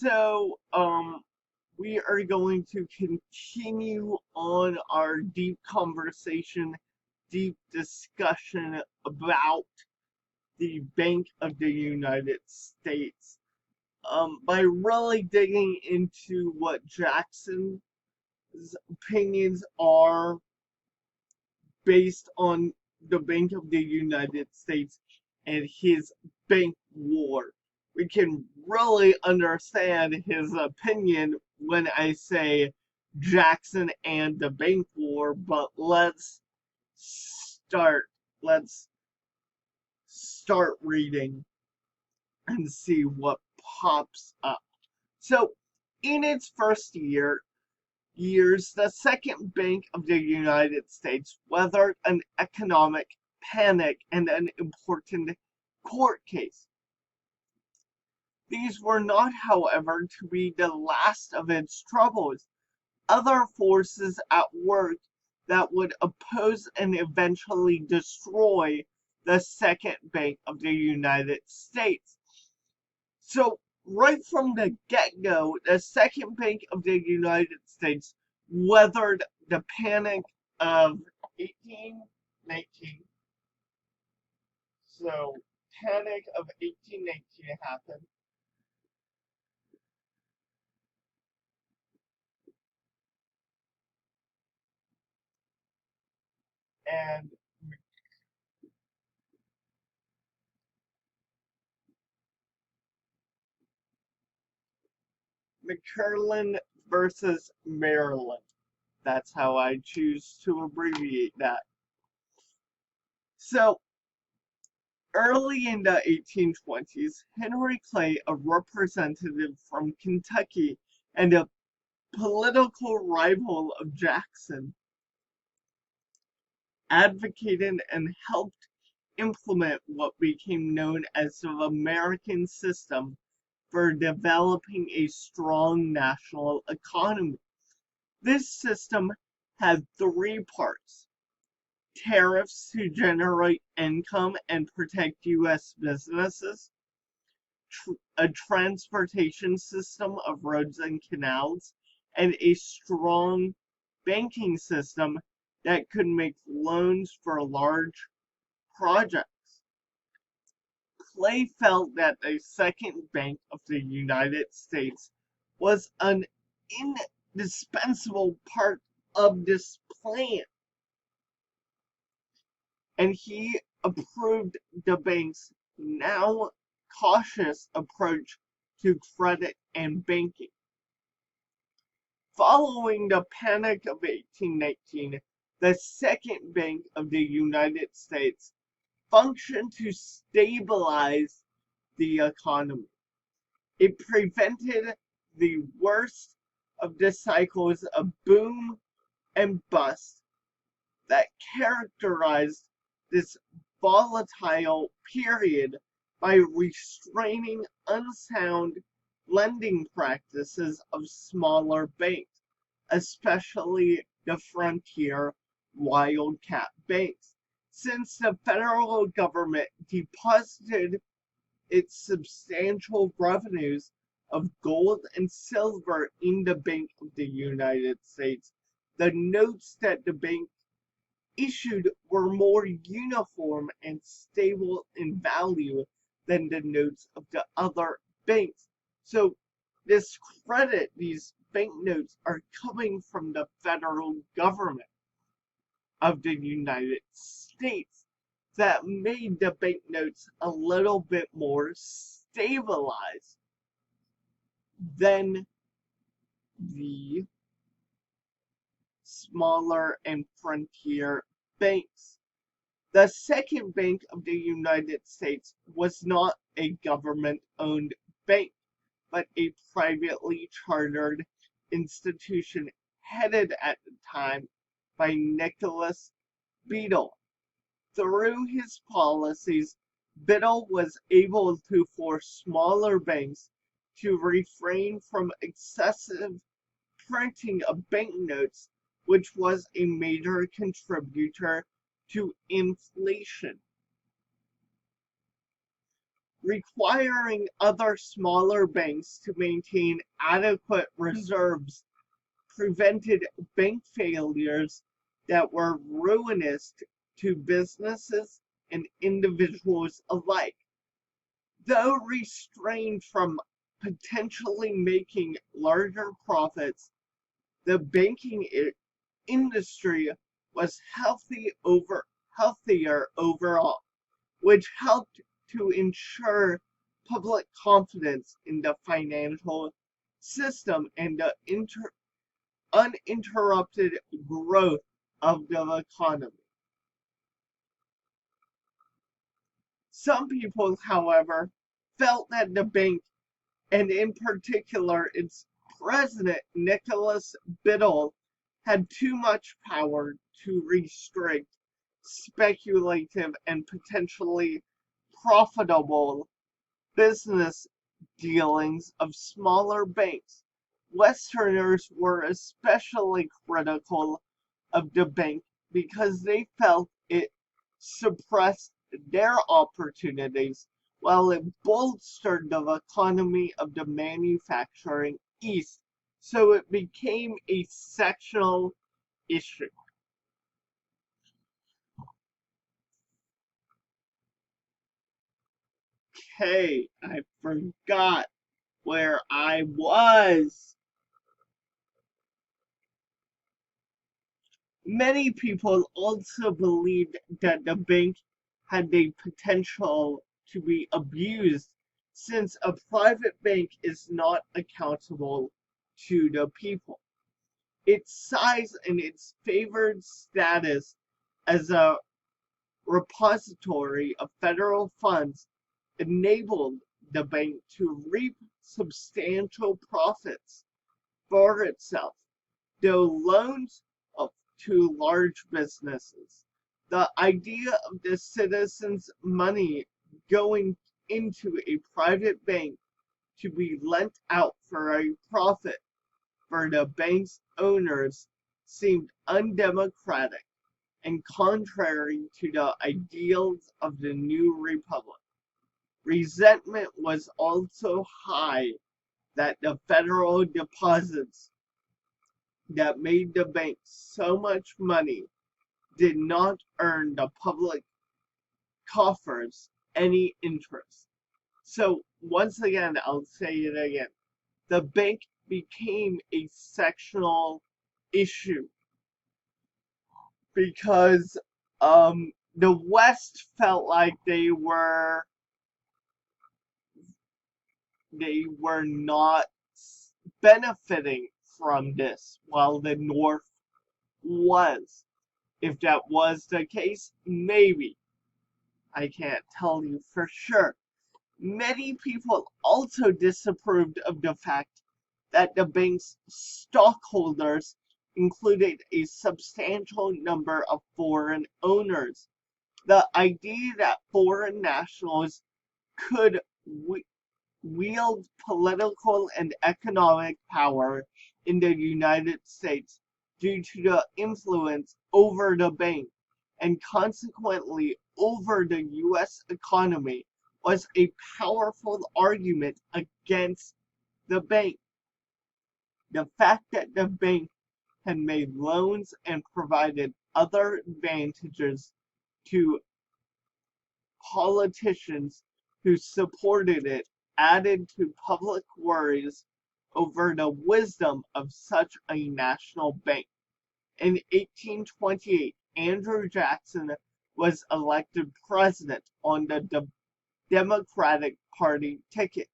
We are going to continue on our deep conversation, deep discussion about the Bank of the United States. By really digging into what Jackson's opinions are based on the Bank of the United States and his bank war. We can really understand his opinion when I say Jackson and the bank war, but start. Let's start reading and see what pops up. So, in its first years, the Second Bank of the United States weathered an economic panic and an important court case. These were not, however, to be the last of its troubles. Other forces at work that would oppose and eventually destroy the Second Bank of the United States. So, right from the get-go, the Second Bank of the United States weathered the panic of 1819. So, panic of 1819 happened, and McClellan versus Maryland. That's how I choose to abbreviate that. So, early in the 1820s, Henry Clay, a representative from Kentucky and a political rival of Jackson, advocated and helped implement what became known as the American system for developing a strong national economy. This system had three parts: tariffs to generate income and protect U.S. businesses, a transportation system of roads and canals, and a strong banking system that could make loans for large projects. Clay felt that the Second Bank of the United States was an indispensable part of this plan, and he approved the bank's now cautious approach to credit and banking. Following the Panic of 1819, the Second Bank of the United States functioned to stabilize the economy. It prevented the worst of the cycles of boom and bust that characterized this volatile period by restraining unsound lending practices of smaller banks, especially the frontier wildcat banks. Since the federal government deposited its substantial revenues of gold and silver in the Bank of the United States, the notes that the bank issued were more uniform and stable in value than the notes of the other banks. So this credit, these banknotes are coming from the federal government of the United States that made the banknotes a little bit more stabilized than the smaller and frontier banks. The Second Bank of the United States was not a government-owned bank, but a privately chartered institution headed at the time by Nicholas Biddle. Through his policies, Biddle was able to force smaller banks to refrain from excessive printing of banknotes, which was a major contributor to inflation. requiring other smaller banks to maintain adequate reserves prevented bank failures that were ruinous to businesses and individuals alike. Though restrained from potentially making larger profits, the banking industry was healthier overall, which helped to ensure public confidence in the financial system and the uninterrupted growth of the economy. Some people, however, felt that the bank, and in particular its president Nicholas Biddle, had too much power to restrict speculative and potentially profitable business dealings of smaller banks. Westerners were especially critical of the bank because they felt it suppressed their opportunities while it bolstered the economy of the manufacturing East. So it became a sectional issue. Okay, I forgot where I was. Many people also believed that the bank had the potential to be abused since a private bank is not accountable to the people. Its size and its favored status as a repository of federal funds enabled the bank to reap substantial profits for itself, though loans to large businesses. The idea of the citizens' money going into a private bank to be lent out for a profit for the bank's owners seemed undemocratic and contrary to the ideals of the new republic. Resentment was also high that the federal deposits that made the bank so much money did not earn the public coffers any interest. So, once again, I'll say it again. The bank became a sectional issue because the West felt like they were not benefiting from this, while the North was. If that was the case, maybe. I can't tell you for sure. Many people also disapproved of the fact that the bank's stockholders included a substantial number of foreign owners. The idea that foreign nationals could wield political and economic power in the United States due to the influence over the bank and consequently over the US economy was a powerful argument against the bank. The fact that the bank had made loans and provided other advantages to politicians who supported it added to public worries over the wisdom of such a national bank. In 1828, Andrew Jackson was elected president on the Democratic Party ticket.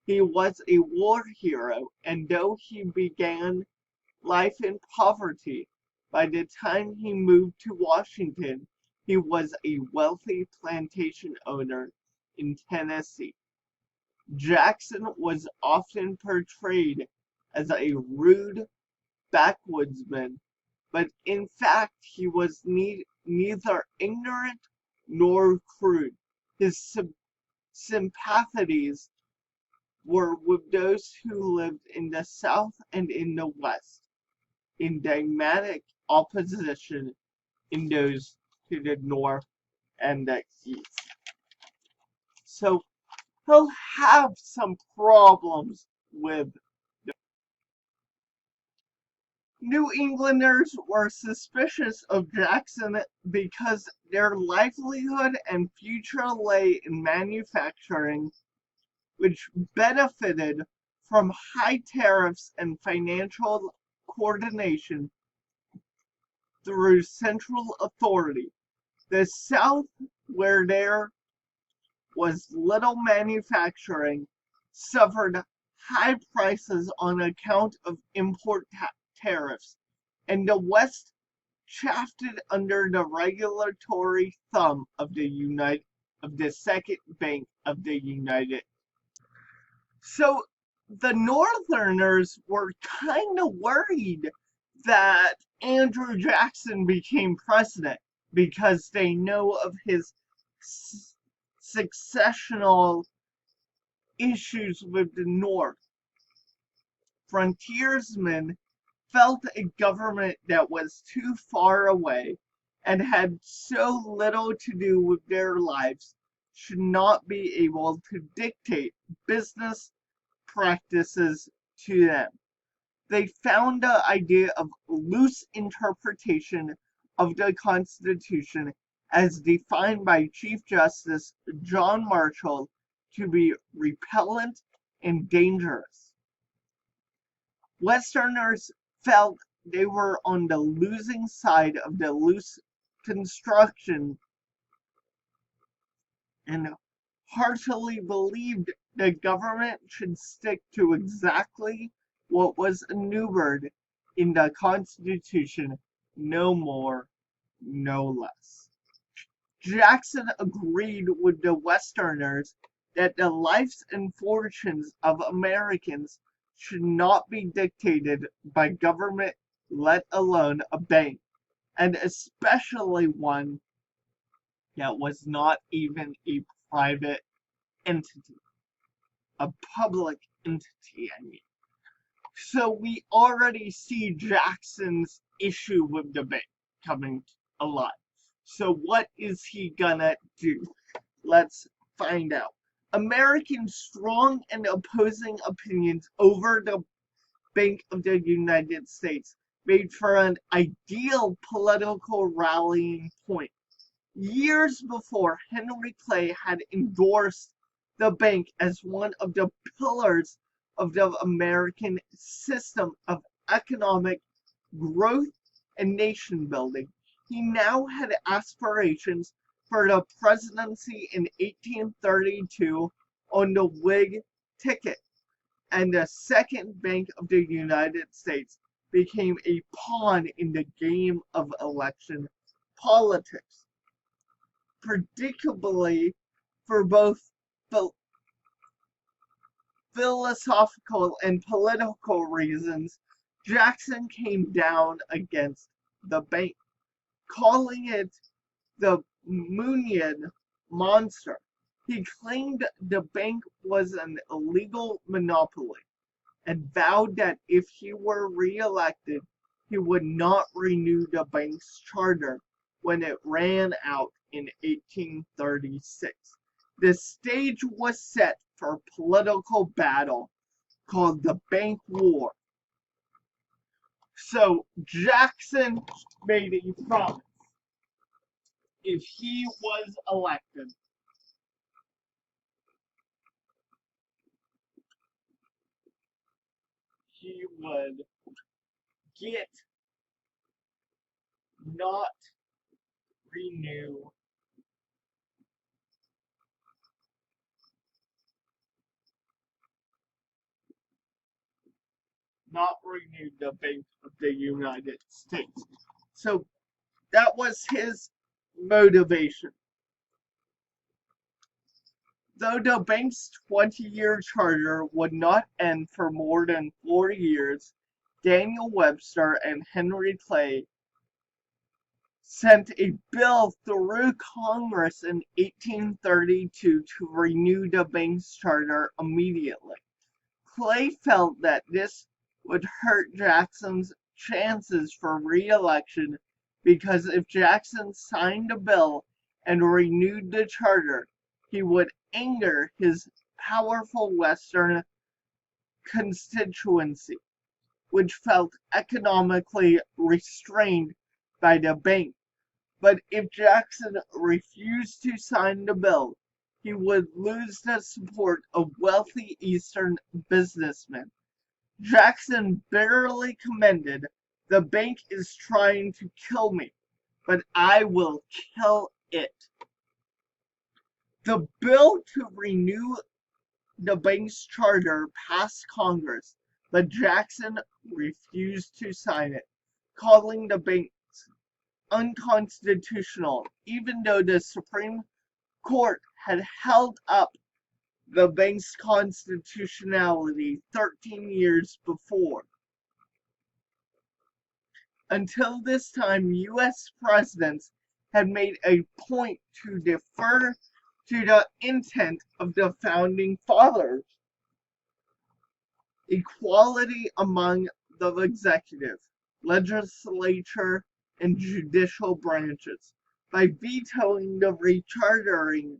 He was a war hero, and though he began life in poverty, by the time he moved to Washington, he was a wealthy plantation owner in Tennessee. Jackson was often portrayed as a rude backwoodsman, but in fact he was neither ignorant nor crude. His sympathies were with those who lived in the South and in the West, in dramatic opposition in those to the North and the East. So he'll have some problems with. New Englanders were suspicious of Jackson because their livelihood and future lay in manufacturing, which benefited from high tariffs and financial coordination through central authority. The South, where there was little manufacturing, suffered high prices on account of import tariffs, and the West chafed under the regulatory thumb of the Second Bank of the United. So the Northerners were kind of worried that Andrew Jackson became president because they know of his successional issues with the North. Frontiersmen felt a government that was too far away and had so little to do with their lives should not be able to dictate business practices to them. They found the idea of loose interpretation of the Constitution as defined by Chief Justice John Marshall to be repellent and dangerous. Westerners felt they were on the losing side of the loose construction and heartily believed the government should stick to exactly what was enumered in the Constitution, no more, no less. Jackson agreed with the Westerners that the lives and fortunes of Americans should not be dictated by government, let alone a bank, and especially one that was not even a private entity, a public entity, I mean. So we already see Jackson's issue with the bank coming alive. So what is he gonna do? Let's find out. Americans' strong and opposing opinions over the Bank of the United States made for an ideal political rallying point. Years before, Henry Clay had endorsed the bank as one of the pillars of the American system of economic growth and nation building. He now had aspirations for the presidency in 1832 on the Whig ticket, and the Second Bank of the United States became a pawn in the game of election politics. Predictably, for both philosophical and political reasons, Jackson came down against the bank, calling it the Moonian monster. He claimed the bank was an illegal monopoly and vowed that if he were re-elected, he would not renew the bank's charter when it ran out in 1836. The stage was set for a political battle called the Bank War. So Jackson made a promise. If he was elected, he would get not renew the Bank of the United States. So that was his motivation. Though the bank's 20-year charter would not end for more than 4 years, Daniel Webster and Henry Clay sent a bill through Congress in 1832 to renew the bank's charter immediately. Clay felt that this would hurt Jackson's chances for re-election because if Jackson signed a bill and renewed the charter, he would anger his powerful Western constituency, which felt economically restrained by the bank. But if Jackson refused to sign the bill, he would lose the support of wealthy Eastern businessmen. Jackson bitterly commented, "The bank is trying to kill me, but I will kill it." The bill to renew the bank's charter passed Congress, but Jackson refused to sign it, calling the bank unconstitutional, even though the Supreme Court had held up the bank's constitutionality 13 years before. Until this time, U.S. presidents had made a point to defer to the intent of the founding fathers: equality among the executive, legislature, and judicial branches, by vetoing the rechartering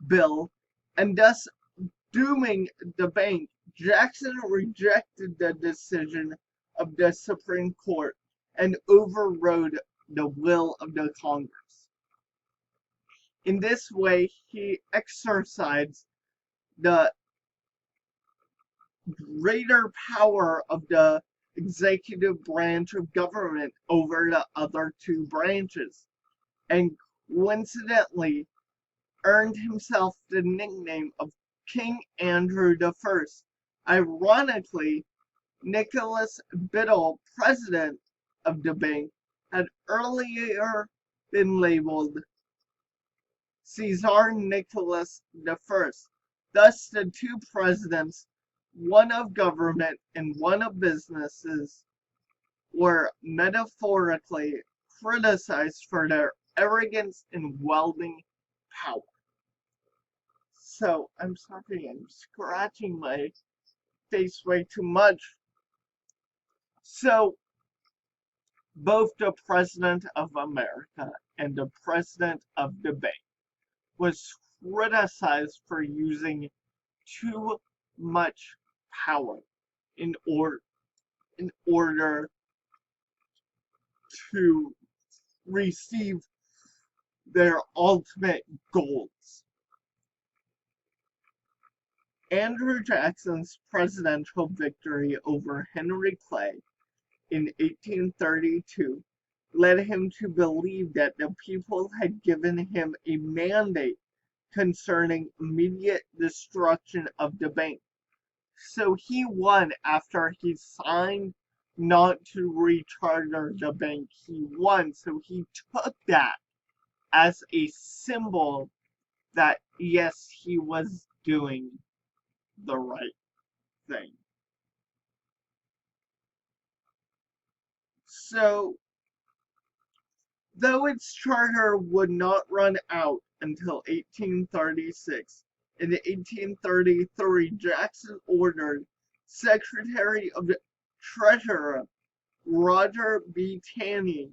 bill and thus dooming the bank. Jackson rejected the decision of the Supreme Court and overrode the will of the Congress. In this way, he exercised the greater power of the executive branch of government over the other two branches, and coincidentally earned himself the nickname of King Andrew I. Ironically, Nicholas Biddle, president of the bank, had earlier been labeled Caesar Nicholas I. Thus, the two presidents, one of government and one of businesses, were metaphorically criticized for their arrogance in wielding power. So, I'm sorry, I'm scratching my face way too much. So, both the President of America and the President of the bank was criticized for using too much power in order to receive their ultimate goals. Andrew Jackson's presidential victory over Henry Clay in 1832 led him to believe that the people had given him a mandate concerning immediate destruction of the bank. So he won after he signed not to recharter the bank. He won, so he took that as a symbol that yes, he was doing the right thing. So, though its charter would not run out until 1836, in 1833 Jackson ordered Secretary of the Treasury Roger B. Taney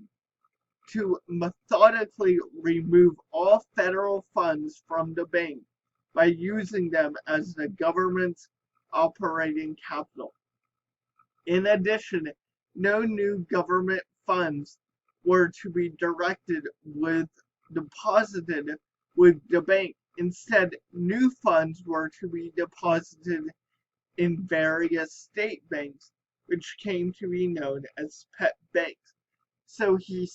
to methodically remove all federal funds from the bank by using them as the government's operating capital. In addition, no new government funds were to be deposited with the bank. Instead, new funds were to be deposited in various state banks, which came to be known as pet banks. So he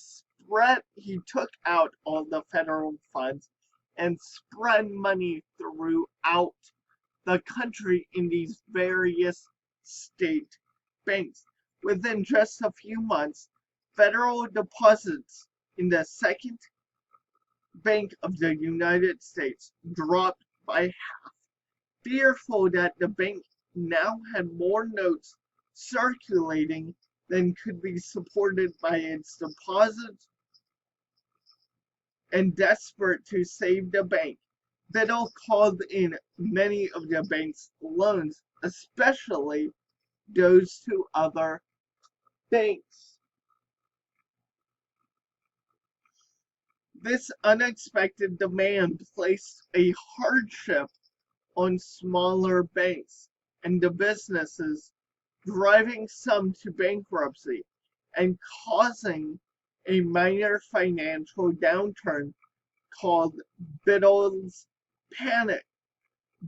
took out all the federal funds and spread money throughout the country in these various state banks. Within just a few months, federal deposits in the Second Bank of the United States dropped by half. Fearful that the bank now had more notes circulating than could be supported by its deposits, and desperate to save the bank, Biddle called in many of the bank's loans, especially those to other banks. This unexpected demand placed a hardship on smaller banks and the businesses, driving some to bankruptcy and causing a minor financial downturn called Biddle's Panic.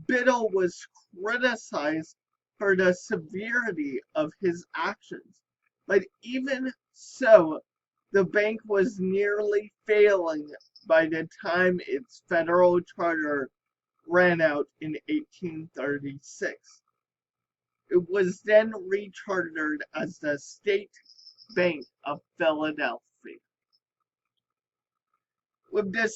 Biddle was criticized for the severity of his actions, but even so, the bank was nearly failing by the time its federal charter ran out in 1836. It was then rechartered as the State Bank of Philadelphia. With the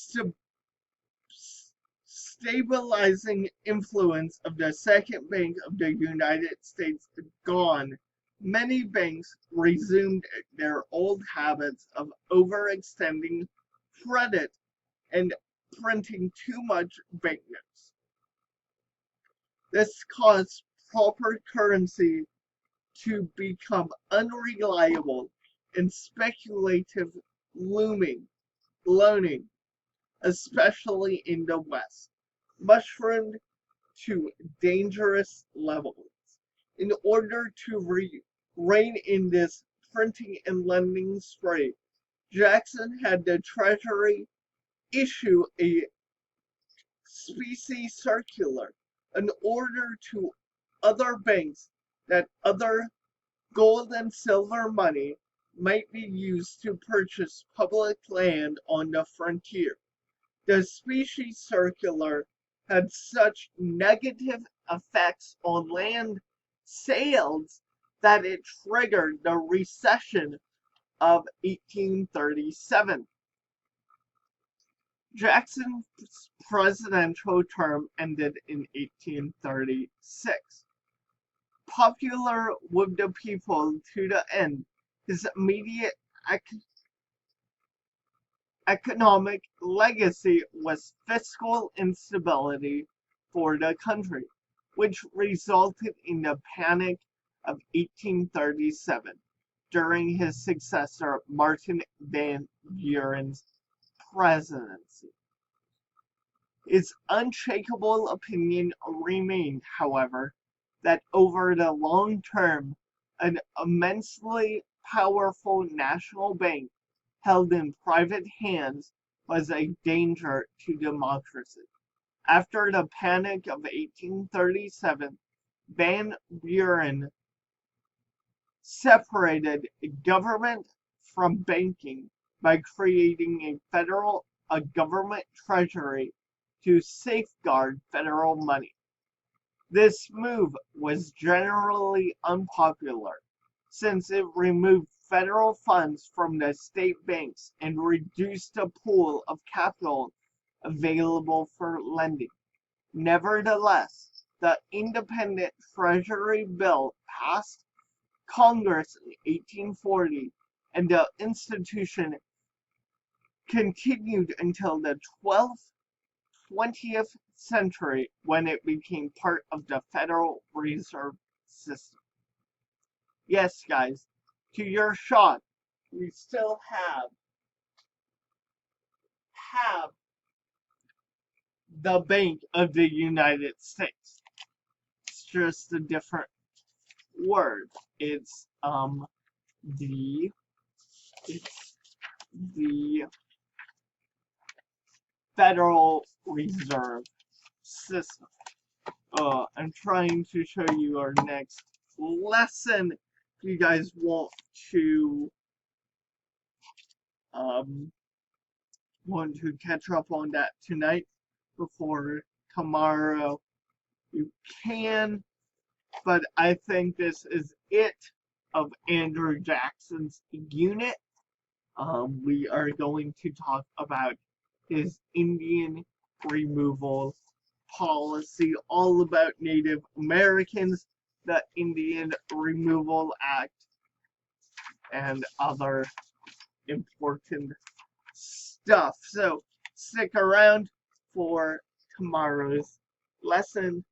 stabilizing influence of the Second Bank of the United States gone, many banks resumed their old habits of overextending credit and printing too much banknotes. This caused proper currency to become unreliable and speculative loaning, especially in the West, mushroomed to dangerous levels. In order to rein in this printing and lending spree, Jackson had the Treasury issue a specie circular, an order to other banks that other gold and silver money might be used to purchase public land on the frontier. The specie circular had such negative effects on land sales that it triggered the recession of 1837. Jackson's presidential term ended in 1836. Popular with the people to the end, his immediate economic legacy was fiscal instability for the country, which resulted in the Panic of 1837 during his successor Martin Van Buren's presidency. His unshakable opinion remained, however, that over the long term, an immensely powerful national bank held in private hands was a danger to democracy. After the Panic of 1837, Van Buren separated government from banking by creating a government treasury to safeguard federal money. This move was generally unpopular, since it removed federal funds from the state banks and reduced the pool of capital available for lending. Nevertheless, the Independent Treasury Bill passed Congress in 1840, and the institution continued until the 20th century when it became part of the Federal Reserve System. Yes, guys, to your shock, we still have the Bank of the United States. It's just a different word. It's the Federal Reserve System. I'm trying to show you our next lesson. If you guys want to catch up on that tonight before tomorrow, you can. But I think this is it of Andrew Jackson's unit. We are going to talk about his Indian removal policy, all about Native Americans, the Indian Removal Act, and other important stuff. So stick around for tomorrow's lesson.